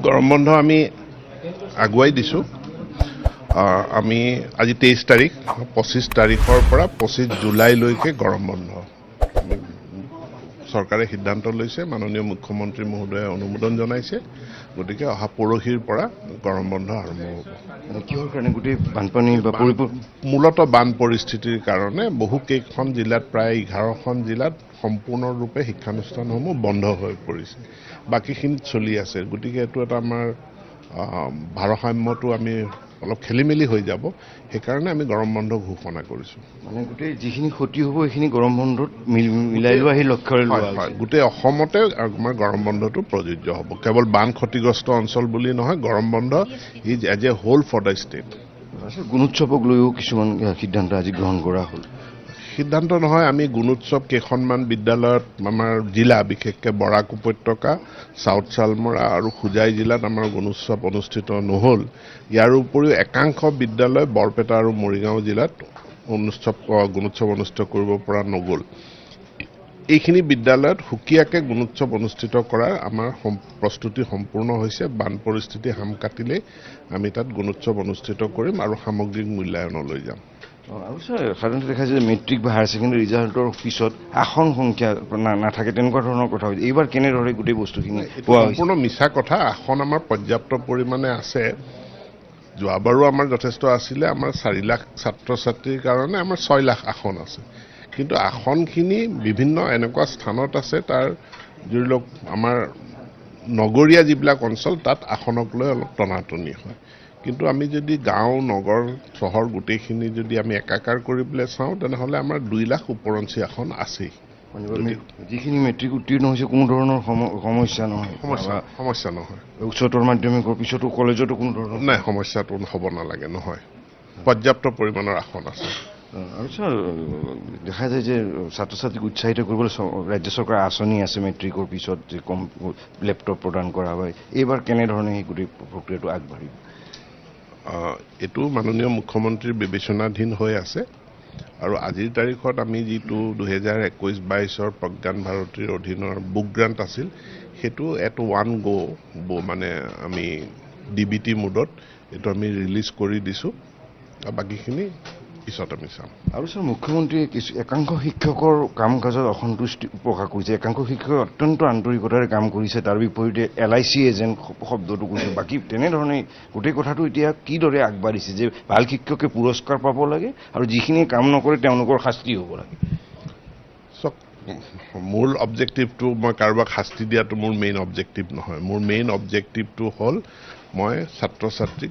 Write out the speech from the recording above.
গৰম বন্ধ আমি আগুৱাই দিছোঁ। আমি আজি 23 তাৰিখ 25 তাৰিখৰ পৰা 25 জুলাইলৈকে গৰম বন্ধ চৰকাৰে সিদ্ধান্ত লৈছে। মাননীয় মুখ্যমন্ত্ৰী মহোদয়ে অনুমোদন জনাইছে। গতিকে অহা পৰহিৰ পৰা গৰম বন্ধ আৰম্ভ হ'ব। কিহৰ কাৰণে গোটেই বানপানী বা মূলতঃ বান পৰিস্থিতিৰ কাৰণে বহুকেইখন জিলাত প্ৰায় 11খন জিলাত সম্পূৰ্ণৰূপে শিক্ষানুষ্ঠানসমূহ বন্ধ হৈ পৰিছে। বাকীখিনিত চলি আছে। গতিকে এইটো এটা আমাৰ ভাৰসাম্যটো আমি অলপ খেলি মেলি হৈ যাব। সেইকাৰণে আমি গৰম বন্ধ ঘোষণা কৰিছোঁ। মানে গোটেই যিখিনি ক্ষতি হ'ব সেইখিনি গৰম বন্ধত মিলাই লোৱা সেই লক্ষ্যৰে লোৱা হৈছে। গোটেই অসমতে আমাৰ গৰম বন্ধটো প্ৰযোজ্য হ'ব। কেৱল বান ক্ষতিগ্ৰস্ত অঞ্চল বুলি নহয়, গৰম বন্ধ is as a whole for the state. গুণোৎসৱক লৈও কিছুমান সিদ্ধান্ত আজি গ্ৰহণ কৰা হ'ল। সিদ্ধান্ত নহয়, আমি গুণোৎসৱ কেইখনমান বিদ্যালয়ত আমাৰ জিলা বিশেষকৈ বৰাক উপত্যকা, চাউথ চালমৰা আৰু হোজাই জিলাত আমাৰ গুণোৎসৱ অনুষ্ঠিত নহ'ল। ইয়াৰ উপৰিও একাংশ বিদ্যালয় বৰপেটা আৰু মৰিগাঁও জিলাত গুণোৎসৱ অনুষ্ঠিত কৰিব পৰা নগ'ল। এইখিনি বিদ্যালয়ত সুকীয়াকৈ গুণোৎসৱ অনুষ্ঠিত কৰাৰ আমাৰ প্ৰস্তুতি সম্পূৰ্ণ হৈছে। বান পৰিস্থিতি হাম কাটিলেই আমি তাত গুণোৎসৱ অনুষ্ঠিত কৰিম আৰু সামগ্ৰিক মূল্যায়নলৈ যাম। আৰু ছাৰ, সাধাৰণতে দেখা যায় যে মেট্ৰিক বা হায়াৰ ছেকেণ্ডেৰী ৰিজাল্টৰ পিছত আসন সংখ্যা নাথাকে, তেনেকুৱা ধৰণৰ কথা হৈছে। এইবাৰ কেনেদৰে গোটেই বস্তুখিনি পোৱা হৈছে? সম্পূৰ্ণ মিছা কথা। আসন আমাৰ পৰ্যাপ্ত পৰিমাণে আছে। যোৱাবাৰো আমাৰ যথেষ্ট আছিলে। আমাৰ 4 লাখ ছাত্ৰ ছাত্ৰীৰ কাৰণে আমাৰ 6 লাখ আসন আছে। কিন্তু আসনখিনি বিভিন্ন এনেকুৱা স্থানত আছে, তাৰ ধৰি লওক আমাৰ নগৰীয়া যিবিলাক অঞ্চল তাত আসনক লৈ অলপ টনাটনি হয়। কিন্তু আমি যদি গাঁও নগৰ চহৰ গোটেইখিনি যদি আমি একাকাৰ কৰি পেলাই চাওঁ, তেনেহ'লে আমাৰ 2 লাখ ওপৰঞ্চি আসন আছেই। যিখিনি মেট্ৰিক উত্তীৰ্ণ হৈছে কোনো ধৰণৰ সমস্যা নহয়। সমস্যা নহয়। উচ্চতৰ মাধ্যমিকৰ পিছতো কলেজতো কোনো ধৰণৰ নাই, সমস্যাটো হ'ব নালাগে। নহয়, পৰ্যাপ্ত পৰিমাণৰ আসন আছে। আৰু ছাৰ, দেখা যায় যে ছাত্ৰ ছাত্ৰীক উৎসাহিত কৰিবলৈ ৰাজ্য চৰকাৰৰ আঁচনি আছে। মেট্ৰিকৰ পিছত যে লেপটপ প্ৰদান কৰা হয়, এইবাৰ কেনেধৰণে সেই গোটেই প্ৰক্ৰিয়াটো আগবাঢ়িব? এইটো মাননীয় মুখ্যমন্ত্ৰীৰ বিবেচনাধীন হৈ আছে। আৰু আজিৰ তাৰিখত আমি যিটো 2021-22 প্ৰজ্ঞান ভাৰতীৰ অধীনৰ বুক গ্ৰাণ্ট আছিল, সেইটো এট ওৱান মানে আমি DBT মোডত এইটো আমি ৰিলিজ কৰি দিছোঁ। আৰু বাকীখিনি পিছত আমি চাম। আৰু ছাৰ, মুখ্যমন্ত্ৰীয়ে একাংশ শিক্ষকৰ কাম কাজত অসন্তুষ্টি প্ৰকাশ কৰিছে। একাংশ শিক্ষকে অত্যন্ত আন্তৰিকতাৰে কাম কৰিছে, তাৰ বিপৰীতে LIC এজেণ্ট শব্দটো কৈছে। বাকী তেনেধৰণে গোটেই কথাটো এতিয়া কিদৰে আগবাঢ়িছে যে ভাল শিক্ষকে পুৰস্কাৰ পাব লাগে আৰু যিখিনি কাম নকৰে তেওঁলোকৰ শাস্তি হ'ব লাগে? চব মূল অবজেক্টিভটো, মই কাৰোবাক শাস্তি দিয়াটো মোৰ মেইন অবজেক্টিভ নহয়। মোৰ মেইন অবজেক্টিভটো হ'ল মই ছাত্ৰ ছাত্ৰীক